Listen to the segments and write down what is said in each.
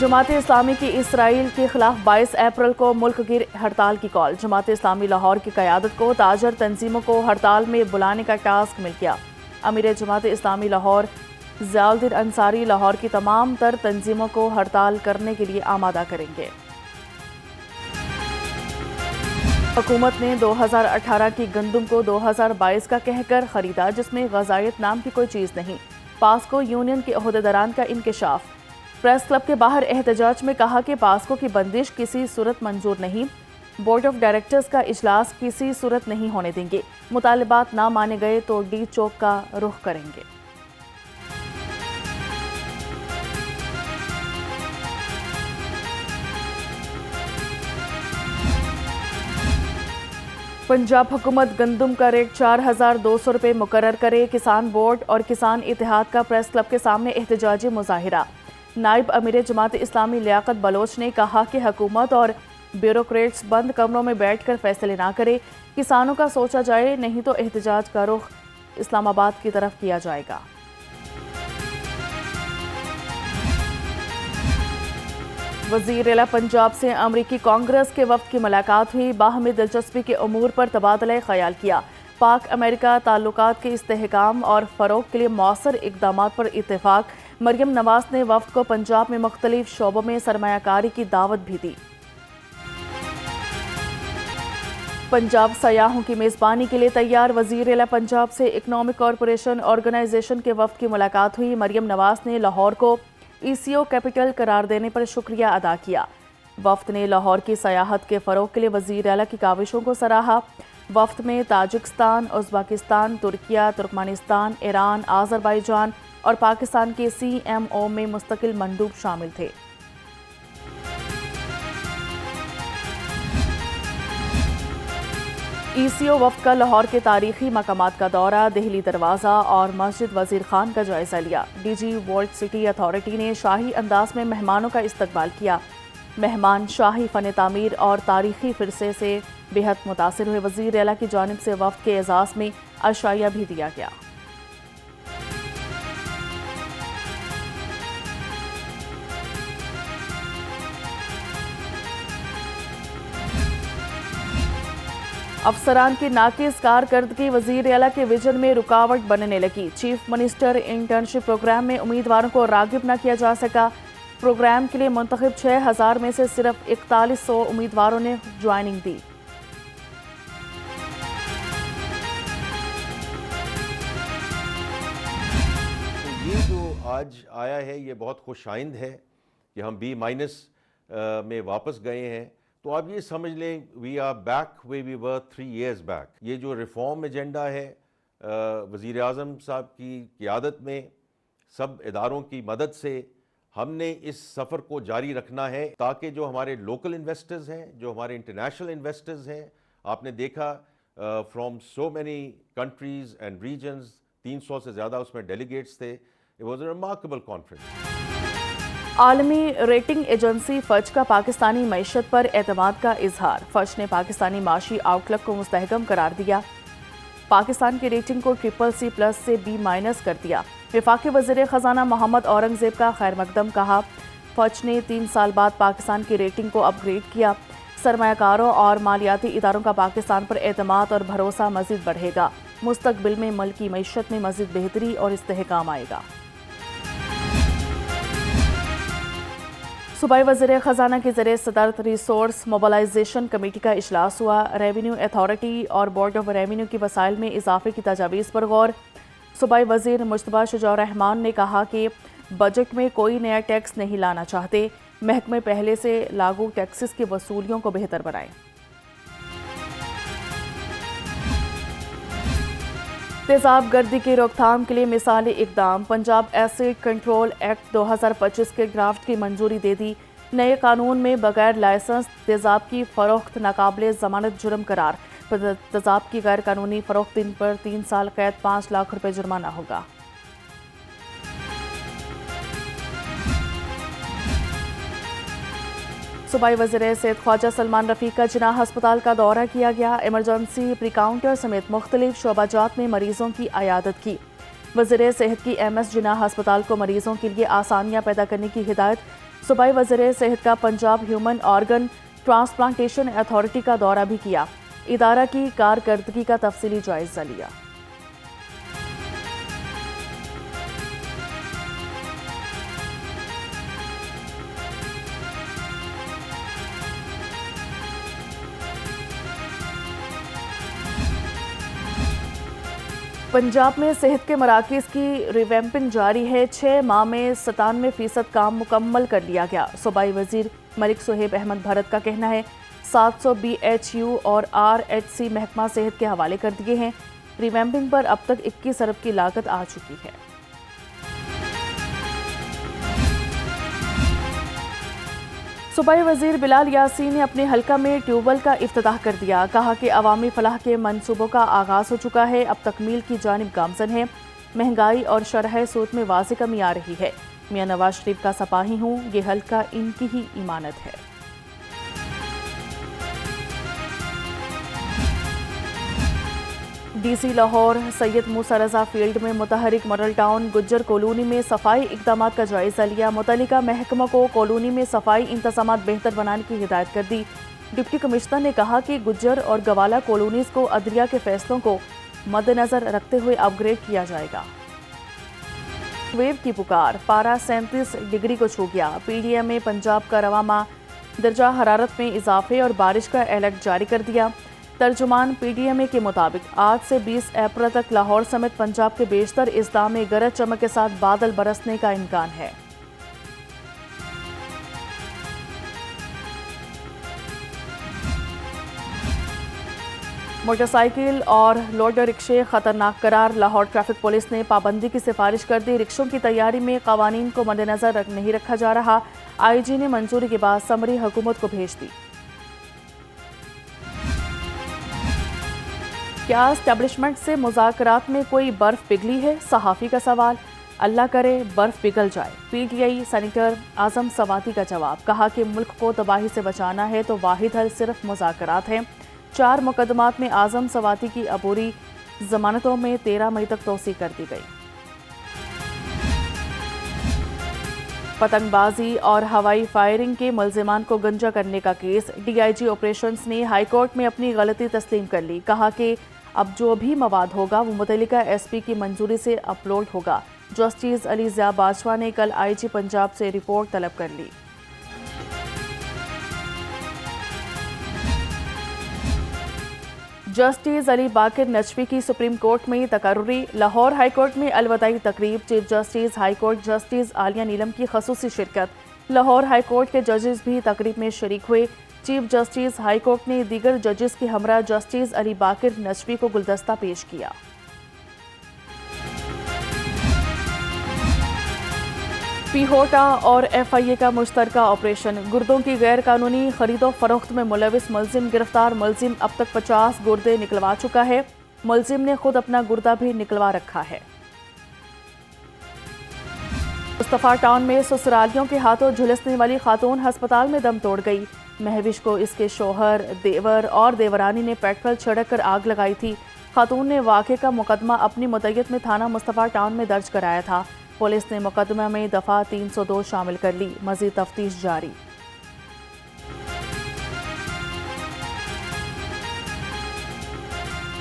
جماعت اسلامی کی اسرائیل کے خلاف 22 اپریل کو ملک گیر ہڑتال کی کال۔ جماعت اسلامی لاہور کی قیادت کو تاجر تنظیموں کو ہڑتال میں بلانے کا ٹاسک مل گیا۔ امیر جماعت اسلامی لاہور ضیاء الدین انصاری لاہور کی تمام تر تنظیموں کو ہڑتال کرنے کے لیے آمادہ کریں گے۔ حکومت نے 2018 کی گندم کو 2022 کا کہہ کر خریدا، جس میں غذائیت نام کی کوئی چیز نہیں۔ پاسکو یونین کے عہدیداران کا انکشاف۔ پریس کلب کے باہر احتجاج میں کہا کہ پاسکو کی بندش کسی صورت منظور نہیں، بورڈ آف ڈائریکٹرز کا اجلاس کسی صورت نہیں ہونے دیں گے، مطالبات نہ مانے گئے تو ڈی چوک کا رخ کریں گے۔ پنجاب حکومت گندم کا ریٹ 4200 روپے مقرر کرے۔ کسان بورڈ اور کسان اتحاد کا پریس کلب کے سامنے احتجاجی مظاہرہ۔ نائب امیر جماعت اسلامی لیاقت بلوچ نے کہا کہ حکومت اور بیوروکریٹس بند کمروں میں بیٹھ کر فیصلے نہ کرے، کسانوں کا سوچا جائے، نہیں تو احتجاج کا رخ اسلام آباد کی طرف کیا جائے گا۔ وزیر اعلیٰ پنجاب سے امریکی کانگریس کے وفد کی ملاقات ہوئی، باہمی دلچسپی کے امور پر تبادلہ خیال کیا۔ پاک امریکہ تعلقات کے استحکام اور فروغ کے لیے مؤثر اقدامات پر اتفاق۔ مریم نواز نے وفد کو پنجاب میں مختلف شعبوں میں سرمایہ کاری کی دعوت بھی دی۔ پنجاب سیاحوں کی میزبانی کے لیے تیار، وزیر اعلیٰ پنجاب سے اکنامک کارپوریشن آرگنائزیشن کے وفد کی ملاقات ہوئی۔ مریم نواز نے لاہور کو ECO کیپٹل قرار دینے پر شکریہ ادا کیا۔ وفد نے لاہور کی سیاحت کے فروغ کے لیے وزیر اعلیٰ کی کاوشوں کو سراہا۔ وفد میں Tajikistan, Uzbekistan, Türkiye, Turkmenistan, Iran, Azerbaijan اور پاکستان کے CMO میں مستقل مندوب شامل تھے۔ ECO وفد کا لاہور کے تاریخی مقامات کا دورہ، دہلی دروازہ اور مسجد وزیر خان کا جائزہ لیا۔ DG ورلڈ سٹی اتھارٹی نے شاہی انداز میں مہمانوں کا استقبال کیا۔ مہمان شاہی فن تعمیر اور تاریخی ورثے سے بے حد متاثر ہوئے۔ وزیر اعلیٰ کی جانب سے وفد کے اعزاز میں عشائیہ بھی دیا گیا۔ افسران کی ناقص کارکردگی وزیر اعلیٰ کے ویژن میں رکاوٹ بننے لگی۔ چیف منسٹر انٹرنشپ پروگرام میں امیدواروں کو راغب نہ کیا جا سکا۔ پروگرام کے لیے منتخب 6000 میں سے صرف 4100 امیدواروں نے جوائننگ دی۔ یہ جو آج آیا ہے یہ بہت خوش آئند ہے کہ ہم B- میں واپس گئے ہیں، تو آپ یہ سمجھ لیں we are back way we were 3 years back. یہ جو ریفارم ایجنڈا ہے وزیر اعظم صاحب کی قیادت میں سب اداروں کی مدد سے ہم نے اس سفر کو جاری رکھنا ہے، تاکہ جو ہمارے لوکل انویسٹرز ہیں، جو ہمارے انٹرنیشنل انویسٹرز ہیں، آپ نے دیکھا from so many countries and regions, 300 سے زیادہ اس میں ڈیلیگیٹس تھے۔ It was a remarkable conference. عالمی ریٹنگ ایجنسی فچ کا پاکستانی معیشت پر اعتماد کا اظہار۔ فچ نے پاکستانی معاشی آؤٹ لک کو مستحکم قرار دیا، پاکستان کی ریٹنگ کو CCC+ سے B- کر دیا۔ وفاقی وزیر خزانہ محمد اورنگزیب کا خیر مقدم، کہا فچ نے 3 سال بعد پاکستان کی ریٹنگ کو اپ گریڈ کیا۔ سرمایہ کاروں اور مالیاتی اداروں کا پاکستان پر اعتماد اور بھروسہ مزید بڑھے گا۔ مستقبل میں ملکی معیشت میں مزید بہتری اور استحکام آئے گا۔ صوبائی وزیر خزانہ کی زیر صدارت ریسورس موبلائزیشن کمیٹی کا اجلاس ہوا۔ ریونیو اتھارٹی اور بورڈ آف ریونیو کی وسائل میں اضافے کی تجاویز پر غور۔ صوبائی وزیر مجتبیٰ شجاع الرحمان نے کہا کہ بجٹ میں کوئی نیا ٹیکس نہیں لانا چاہتے، محکمے پہلے سے لاگو ٹیکسز کی وصولیوں کو بہتر بنائیں۔ تیزاب گردی کی روک تھام کے لیے مثالی اقدام، پنجاب ایسڈ کنٹرول ایکٹ 2025 کے ڈرافٹ کی منظوری دے دی۔ نئے قانون میں بغیر لائسنس تیزاب کی فروخت ناقابل ضمانت جرم قرار، تیزاب کی غیر قانونی فروخت پر 3 سال قید، 5 لاکھ روپے جرمانہ ہوگا۔ صوبائی وزیر صحت خواجہ سلمان رفیق کا جناح ہسپتال کا دورہ کیا گیا۔ ایمرجنسی، پری کاؤنٹر سمیت مختلف شعبہ جات میں مریضوں کی عیادت کی۔ وزیر صحت کی MS جناح ہسپتال کو مریضوں کے لیے آسانیاں پیدا کرنے کی ہدایت۔ صوبائی وزیر صحت کا Punjab human organ transplantation authority کا دورہ بھی کیا، ادارہ کی کارکردگی کا تفصیلی جائزہ لیا۔ پنجاب میں صحت کے مراکز کی ریویمپنگ جاری ہے، 6 ماہ میں 97% کام مکمل کر لیا گیا۔ صوبائی وزیر ملک صہیب احمد بھرت کا کہنا ہے 700 BHU اور RHC محکمہ صحت کے حوالے کر دیے ہیں۔ ریویمپنگ پر اب تک 21 ارب کی لاگت آ چکی ہے۔ صوبائی وزیر بلال یاسین نے اپنے حلقہ میں ٹیوب ویل کا افتتاح کر دیا، کہا کہ عوامی فلاح کے منصوبوں کا آغاز ہو چکا ہے، اب تکمیل کی جانب گامزن ہے۔ مہنگائی اور شرح سود میں واضح کمی آ رہی ہے، میاں نواز شریف کا سپاہی ہوں، یہ حلقہ ان کی ہی امانت ہے۔ ڈی سی لاہور سید موسیٰ رضا فیلڈ میں متحرک ماڈل ٹاؤن گجر کالونی میں صفائی اقدامات کا جائزہ لیا، متعلقہ محکمہ کو کالونی میں صفائی انتظامات بہتر بنانے کی ہدایت کر دی۔ ڈپٹی کمشنر نے کہا کہ گجر اور گوالہ کالونیز کو عدلیہ کے فیصلوں کو مد نظر رکھتے ہوئے اپ گریڈ کیا جائے گا۔ ویو کی پکار، پارا 37 ڈگری کو چھو گیا، پی ڈی ایم میں پنجاب کا رواں ماہ درجہ حرارت میں اضافے اور بارش کا الرٹ جاری کر دیا۔ ترجمان پی ڈی ایم اے کے مطابق آج سے 20 اپریل تک لاہور سمیت پنجاب کے بیشتر اضلاع میں گرج چمک کے ساتھ بادل برسنے کا امکان ہے۔ موٹر سائیکل اور لوڈر رکشے خطرناک قرار، لاہور ٹریفک پولیس نے پابندی کی سفارش کر دی، رکشوں کی تیاری میں قوانین کو مد نظر نہیں رکھا جا رہا، آئی جی نے منظوری کے بعد سمری حکومت کو بھیج دی۔ کیا اسٹیبلشمنٹ سے مذاکرات میں کوئی برف پگھلی ہے؟ صحافی کا سوال، اللہ کرے برف پگھل جائے۔ پی ٹی آئی سینیٹر اعظم سواتی کا جواب، کہا کہ ملک کو تباہی سے بچانا ہے تو واحد حل صرف مذاکرات ہیں۔ 4 مقدمات میں اعظم سواتی کی عبوری ضمانتوں میں 13 مئی تک توسیع کر دی گئی۔ پتنگ بازی اور ہوائی فائرنگ کے ملزمان کو گنجا کرنے کا case, D I G operations نے ہائی کورٹ میں اپنی غلطی تسلیم کر لی، کہا کہ اب جو بھی مواد ہوگا وہ متعلقہ ایس پی کی منظوری سے اپلوڈ ہوگا۔ جسٹس علی ضیاء بادشاہ نے کل آئی جی پنجاب سے رپورٹ طلب کر لی۔ جسٹس علی باقر نجوی کی سپریم کورٹ میں تقرری، لاہور ہائی کورٹ میں الوداعی تقریب، chief justice high court justice Aliya Neelam کی خصوصی شرکت، لاہور ہائی کورٹ کے ججز بھی تقریب میں شریک ہوئے۔ چیف جسٹس ہائی کورٹ نے دیگر ججز کے ہمراہ جسٹس علی باقر نجوی کو گلدستہ پیش کیا۔ پیہوٹا اور ایف آئی اے کا مشترکہ آپریشن، گردوں کی غیر قانونی خرید و فروخت میں ملوث ملزم گرفتار، ملزم اب تک 50 گردے نکلوا چکا ہے، ملزم نے خود اپنا گردہ بھی نکلوا رکھا ہے۔ مصطفیٰ ٹاؤن میں سسرالیوں کے ہاتھوں جھلسنے والی خاتون ہسپتال میں دم توڑ گئی، مہوش کو اس کے شوہر، دیور اور دیورانی نے پیٹرول چھڑک کر آگ لگائی تھی۔ خاتون نے واقعے کا مقدمہ اپنی مدعیت میں تھانہ مصطفیٰ ٹاؤن میں درج کرایا تھا، پولیس نے مقدمہ میں دفعہ 302 شامل کر لی، مزید تفتیش جاری۔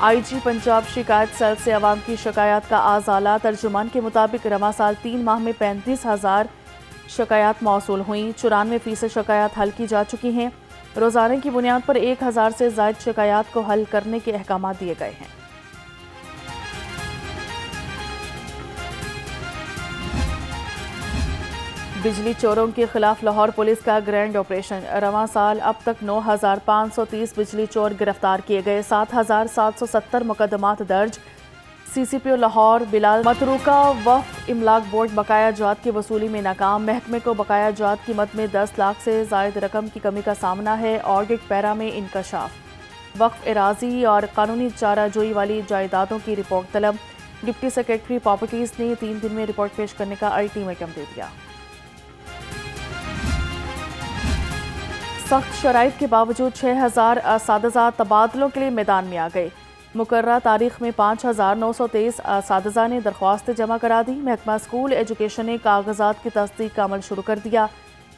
آئی جی پنجاب شکایت سیل سے عوام کی شکایات کا ازالہ، ترجمان کے مطابق رواں سال 3 ماہ میں 35,000 شکایات موصول ہوئیں، 94% شکایات حل کی جا چکی ہیں، روزانہ کی بنیاد پر 1,000 سے زائد شکایات کو حل کرنے کے احکامات دیے گئے ہیں۔ بجلی چوروں کے خلاف لاہور پولیس کا گرینڈ آپریشن، رواں سال اب تک 9,530 بجلی چور گرفتار کیے گئے، 7,770 مقدمات درج۔ سی سی پی او لاہور بلال متروکہ وقف املاک بورڈ بقایا جات کی وصولی میں ناکام، محکمے کو بقایا جات قیمت میں 10 لاکھ سے زائد رقم کی کمی کا سامنا ہے، آڈٹ پیرا میں انکشاف۔ وقف اراضی اور قانونی چارہ جوئی والی جائیدادوں کی رپورٹ طلب، ڈپٹی سیکریٹری پراپرٹیز نے 3 دن میں رپورٹ پیش کرنے کا الٹیمیٹم دے دیا۔ سخت شرائط کے باوجود 6,000 اساتذہ تبادلوں کے لیے میدان میں آ گئے، مقررہ تاریخ میں 5,923 اساتذہ نے درخواستیں جمع کرا دی، محکمہ اسکول ایجوکیشن نے کاغذات کی تصدیق کا عمل شروع کر دیا۔